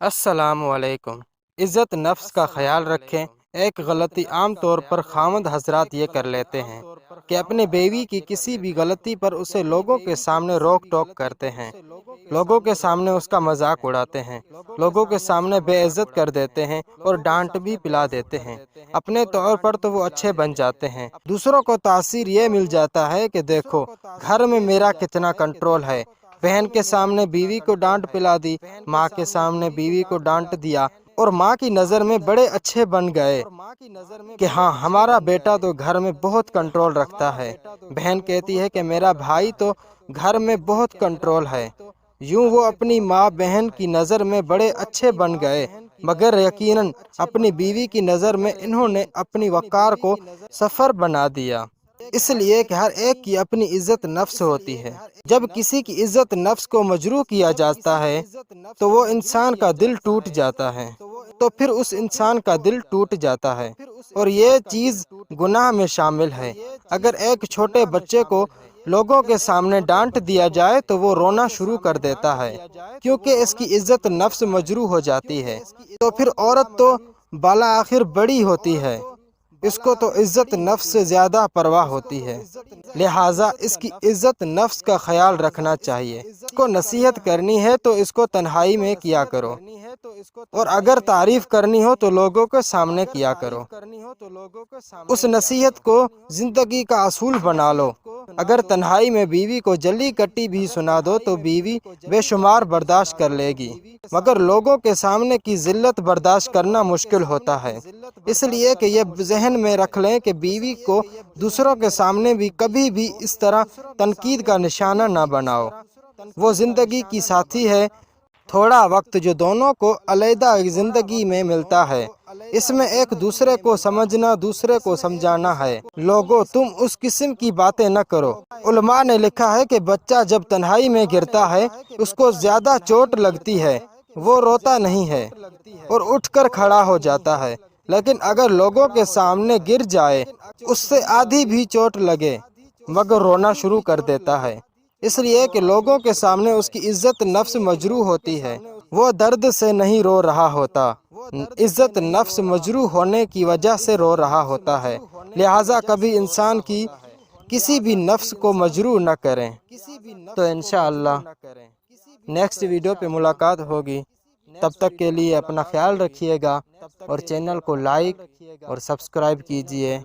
السلام علیکم۔ عزت نفس کا خیال رکھیں۔ ایک غلطی عام طور پر خاوند حضرات یہ کر لیتے ہیں کہ اپنے بیوی کی کسی بھی غلطی پر اسے لوگوں کے سامنے روک ٹوک کرتے ہیں، لوگوں کے سامنے اس کا مذاق اڑاتے ہیں، لوگوں کے سامنے بے عزت کر دیتے ہیں اور ڈانٹ بھی پلا دیتے ہیں۔ اپنے طور پر تو وہ اچھے بن جاتے ہیں، دوسروں کو تاثیر یہ مل جاتا ہے کہ دیکھو گھر میں میرا کتنا کنٹرول ہے۔ بہن کے سامنے بیوی کو ڈانٹ پلا دی، ماں کے سامنے بیوی کو ڈانٹ دیا اور ماں کی نظر میں بڑے اچھے بن گئے کہ ہاں ہمارا بیٹا تو گھر میں بہت کنٹرول رکھتا ہے۔ بہن کہتی ہے کہ میرا بھائی تو گھر میں بہت کنٹرول ہے۔ یوں وہ اپنی ماں بہن کی نظر میں بڑے اچھے بن گئے، مگر یقیناً اپنی بیوی کی نظر میں انہوں نے اپنی وقار کو صفر بنا دیا۔ اس لیے کہ ہر ایک کی اپنی عزت نفس ہوتی ہے۔ جب کسی کی عزت نفس کو مجروح کیا جاتا ہے تو وہ انسان کا دل ٹوٹ جاتا ہے، تو پھر اس انسان کا دل ٹوٹ جاتا ہے، اور یہ چیز گناہ میں شامل ہے۔ اگر ایک چھوٹے بچے کو لوگوں کے سامنے ڈانٹ دیا جائے تو وہ رونا شروع کر دیتا ہے، کیونکہ اس کی عزت نفس مجروح ہو جاتی ہے۔ تو پھر عورت تو بالآخر بڑی ہوتی ہے، اس کو تو عزت نفس سے زیادہ پرواہ ہوتی ہے، لہٰذا اس کی عزت نفس کا خیال رکھنا چاہیے۔ اس کو نصیحت کرنی ہے تو اس کو تنہائی میں کیا کرو، اور اگر تعریف کرنی ہو تو لوگوں کے سامنے کیا کرو۔ اس نصیحت کو زندگی کا اصول بنا لو۔ اگر تنہائی میں بیوی کو جلی کٹی بھی سنا دو تو بیوی بے شمار برداشت کر لے گی، مگر لوگوں کے سامنے کی ذلت برداشت کرنا مشکل ہوتا ہے۔ اس لیے کہ یہ ذہن میں رکھ لیں کہ بیوی کو دوسروں کے سامنے بھی کبھی بھی اس طرح تنقید کا نشانہ نہ بناؤ۔ وہ زندگی کی ساتھی ہے، تھوڑا وقت جو دونوں کو علیحدہ زندگی میں ملتا ہے، اس میں ایک دوسرے کو سمجھنا، دوسرے کو سمجھانا ہے۔ لوگوں تم اس قسم کی باتیں نہ کرو۔ علماء نے لکھا ہے کہ بچہ جب تنہائی میں گرتا ہے اس کو زیادہ چوٹ لگتی ہے، وہ روتا نہیں ہے اور اٹھ کر کھڑا ہو جاتا ہے، لیکن اگر لوگوں کے سامنے گر جائے اس سے آدھی بھی چوٹ لگے مگر رونا شروع کر دیتا ہے، اس لیے کہ لوگوں کے سامنے اس کی عزت نفس مجروح ہوتی ہے، وہ درد سے نہیں رو رہا ہوتا، عزت نفس مجروح ہونے کی وجہ سے رو رہا ہوتا ہے۔ لہٰذا کبھی انسان کی کسی بھی نفس کو مجروح نہ کریں۔ تو انشاءاللہ نیکسٹ ویڈیو پہ ملاقات ہوگی، تب تک کے لیے اپنا خیال رکھیے گا اور چینل کو لائک اور سبسکرائب کیجیے۔